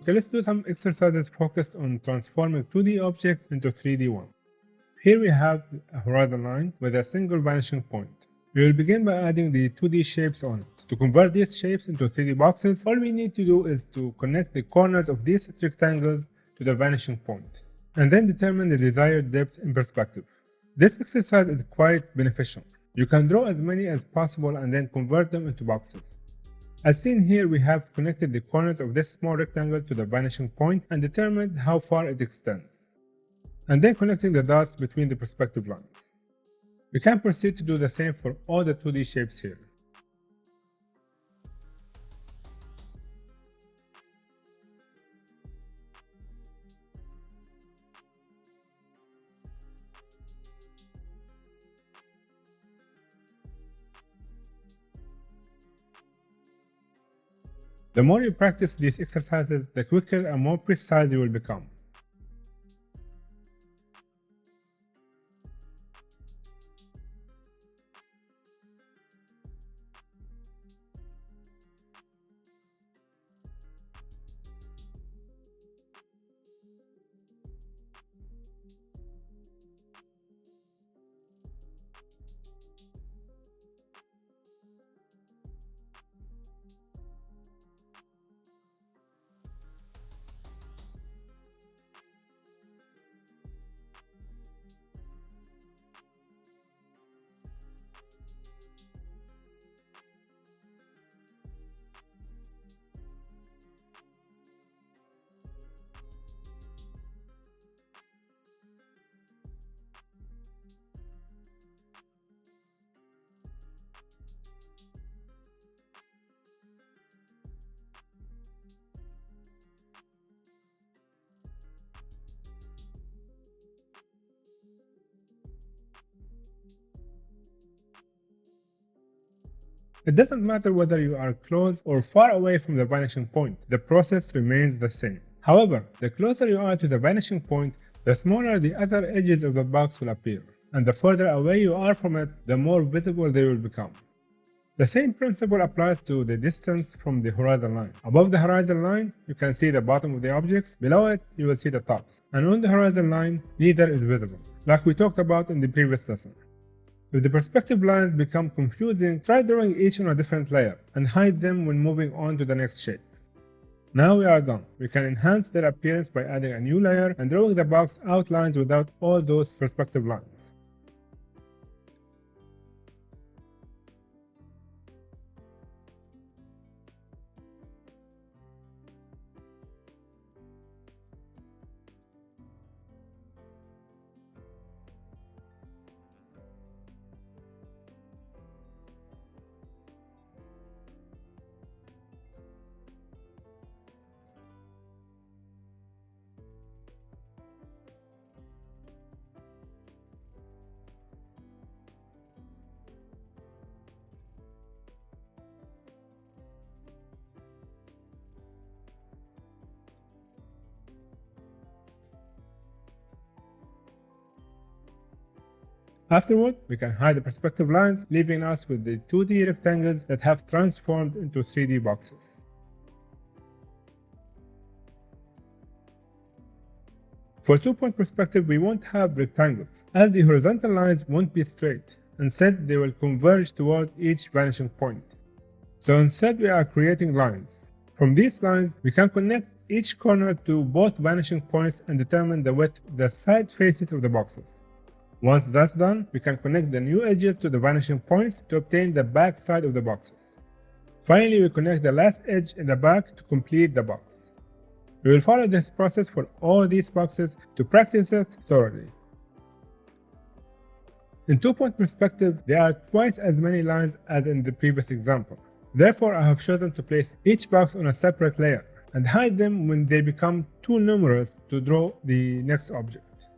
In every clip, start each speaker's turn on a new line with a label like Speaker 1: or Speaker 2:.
Speaker 1: Okay, let's do some exercises focused on transforming 2D objects into 3D one. Here we have a horizon line with a single vanishing point. We will begin by adding the 2D shapes on it. To convert these shapes into 3D boxes, all we need to do is to connect the corners of these rectangles to the vanishing point, and then determine the desired depth in perspective. This exercise is quite beneficial. You can draw as many as possible and then convert them into boxes. As seen here, we have connected the corners of this small rectangle to the vanishing point and determined how far it extends, and then connecting the dots between the perspective lines. We can proceed to do the same for all the 2D shapes here. The more you practice these exercises, the quicker and more precise you will become. It doesn't matter whether you are close or far away from the vanishing point, the process remains the same. However, the closer you are to the vanishing point, the smaller the other edges of the box will appear, and the further away you are from it, the more visible they will become. The same principle applies to the distance from the horizon line. Above the horizon line, you can see the bottom of the objects, below it, you will see the tops, and on the horizon line, neither is visible, like we talked about in the previous lesson. If the perspective lines become confusing, try drawing each on a different layer and hide them when moving on to the next shape. Now we are done. We can enhance their appearance by adding a new layer and drawing the box outlines without all those perspective lines. Afterward, we can hide the perspective lines, leaving us with the 2D rectangles that have transformed into 3D boxes. For two-point perspective, we won't have rectangles, as the horizontal lines won't be straight. Instead, they will converge toward each vanishing point. So instead, we are creating lines. From these lines, we can connect each corner to both vanishing points and determine the width of the side faces of the boxes. Once that's done, we can connect the new edges to the vanishing points to obtain the back side of the boxes. Finally, we connect the last edge in the back to complete the box. We will follow this process for all these boxes to practice it thoroughly. In two-point perspective, there are twice as many lines as in the previous example. Therefore, I have chosen to place each box on a separate layer and hide them when they become too numerous to draw the next object.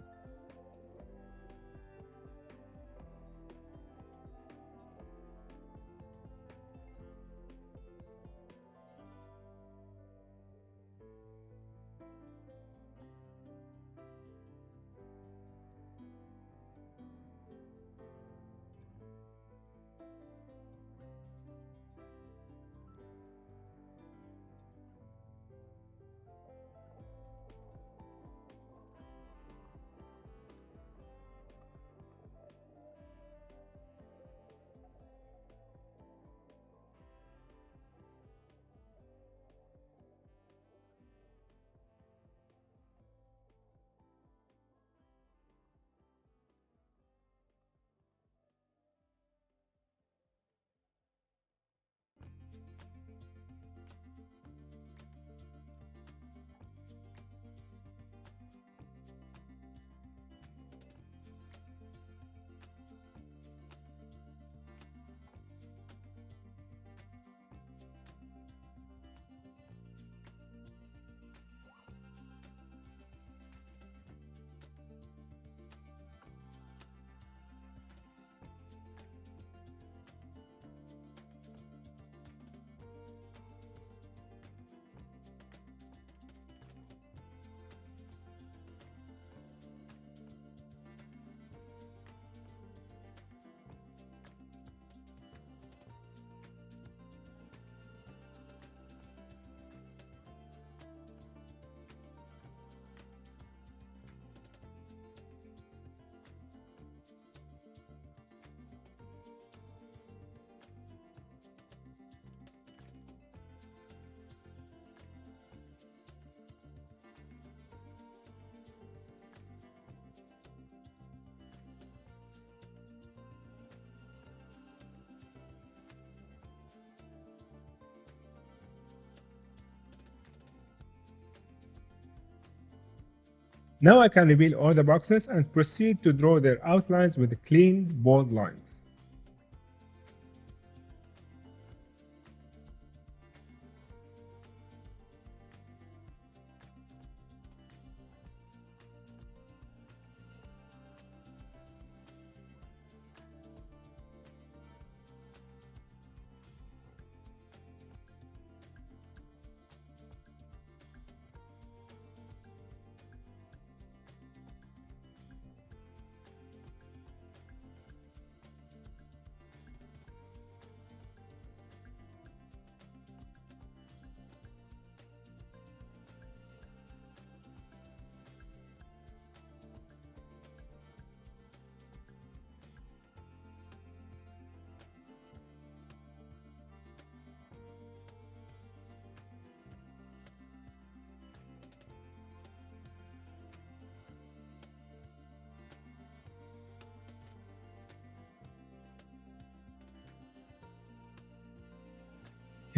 Speaker 1: Now I can reveal all the boxes and proceed to draw their outlines with clean, bold lines.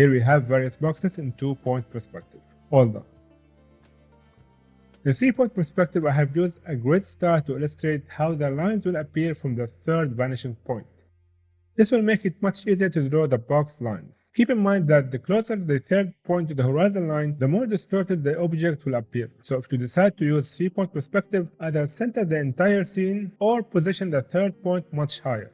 Speaker 1: Here we have various boxes in two-point perspective. All done. In three-point perspective, I have used a grid star to illustrate how the lines will appear from the third vanishing point. This will make it much easier to draw the box lines. Keep in mind that the closer the third point to the horizon line, the more distorted the object will appear. So if you decide to use three-point perspective, either center the entire scene or position the third point much higher.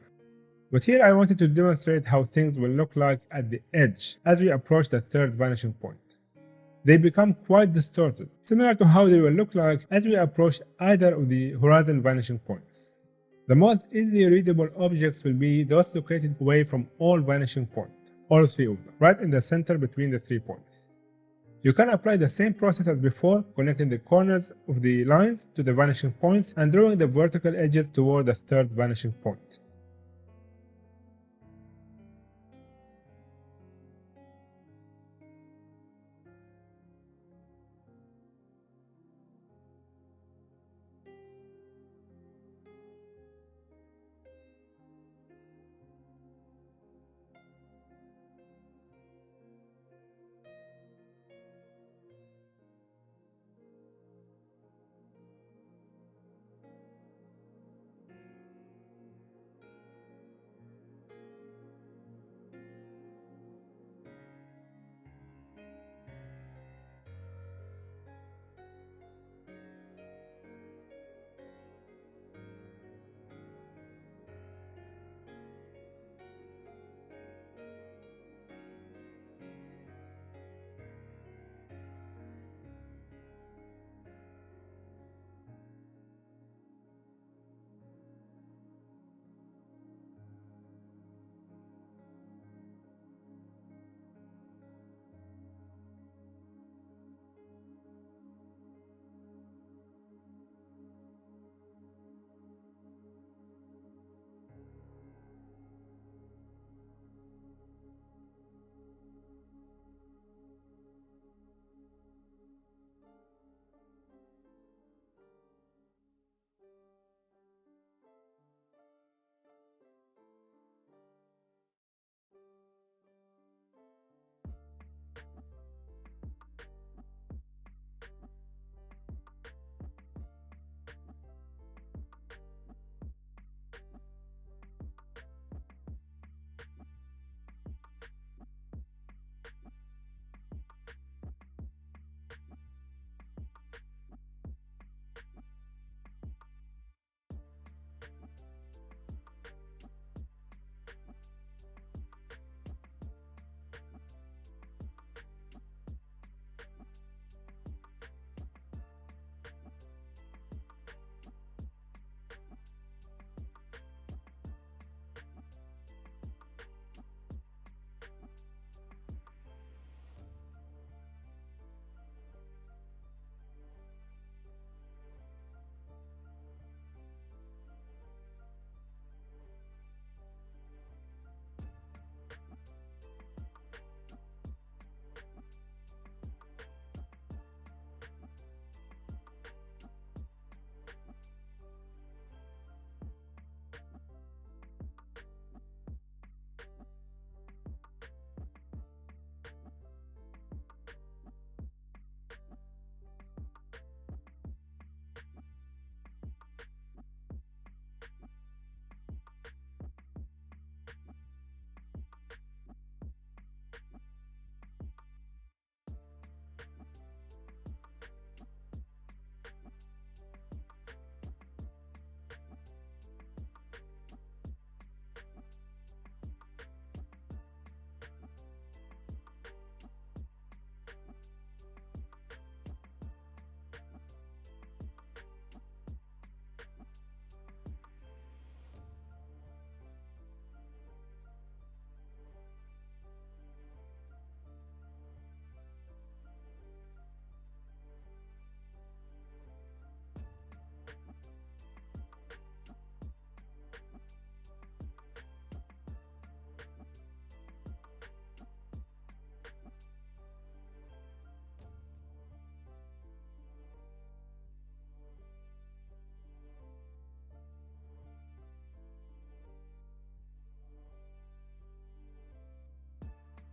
Speaker 1: But here I wanted to demonstrate how things will look like at the edge as we approach the third vanishing point. They become quite distorted, similar to how they will look like as we approach either of the horizon vanishing points. The most easily readable objects will be those located away from all vanishing points, all three of them, right in the center between the 3 points. You can apply the same process as before, connecting the corners of the lines to the vanishing points and drawing the vertical edges toward the third vanishing point.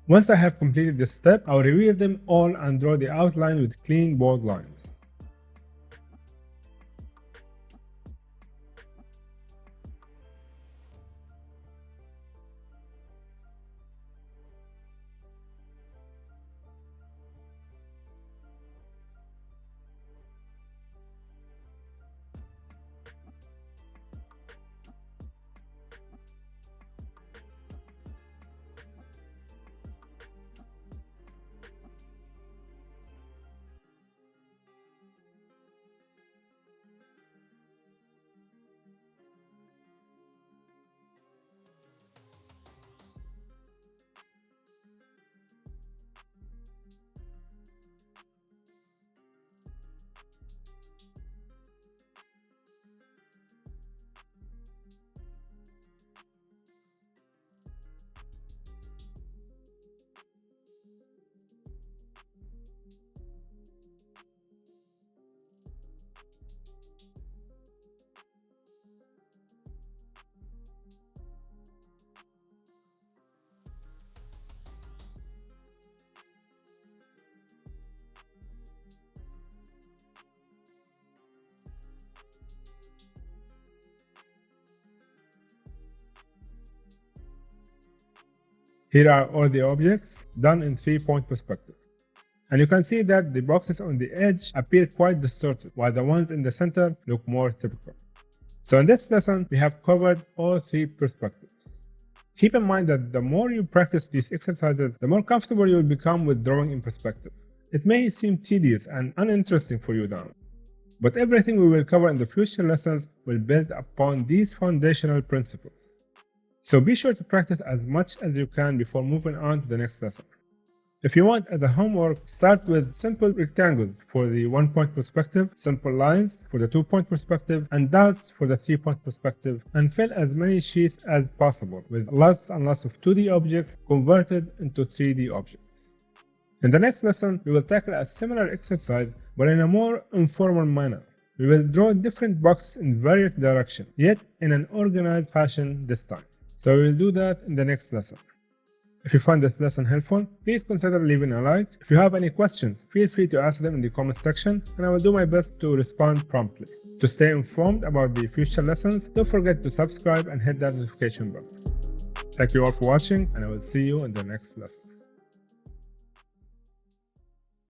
Speaker 1: Once I have completed this step, I'll review them all and draw the outline with clean bold lines. Here are all the objects done in 3-point perspective. And you can see that the boxes on the edge appear quite distorted, while the ones in the center look more typical. So in this lesson, we have covered all 3 perspectives. Keep in mind that the more you practice these exercises, the more comfortable you will become with drawing in perspective. It may seem tedious and uninteresting for you now, but everything we will cover in the future lessons will build upon these foundational principles. So be sure to practice as much as you can before moving on to the next lesson. If you want, as a homework, start with simple rectangles for the 1-point perspective, simple lines for the 2-point perspective, and dots for the 3-point perspective, and fill as many sheets as possible with lots and lots of 2D objects converted into 3D objects. In the next lesson, we will tackle a similar exercise but in a more informal manner. We will draw different boxes in various directions, yet in an organized fashion this time. So we will do that in the next lesson. If you find this lesson helpful, please consider leaving a like. If you have any questions, feel free to ask them in the comment section and I will do my best to respond promptly. To stay informed about the future lessons, don't forget to subscribe and hit that notification bell. Thank you all for watching and I will see you in the next lesson.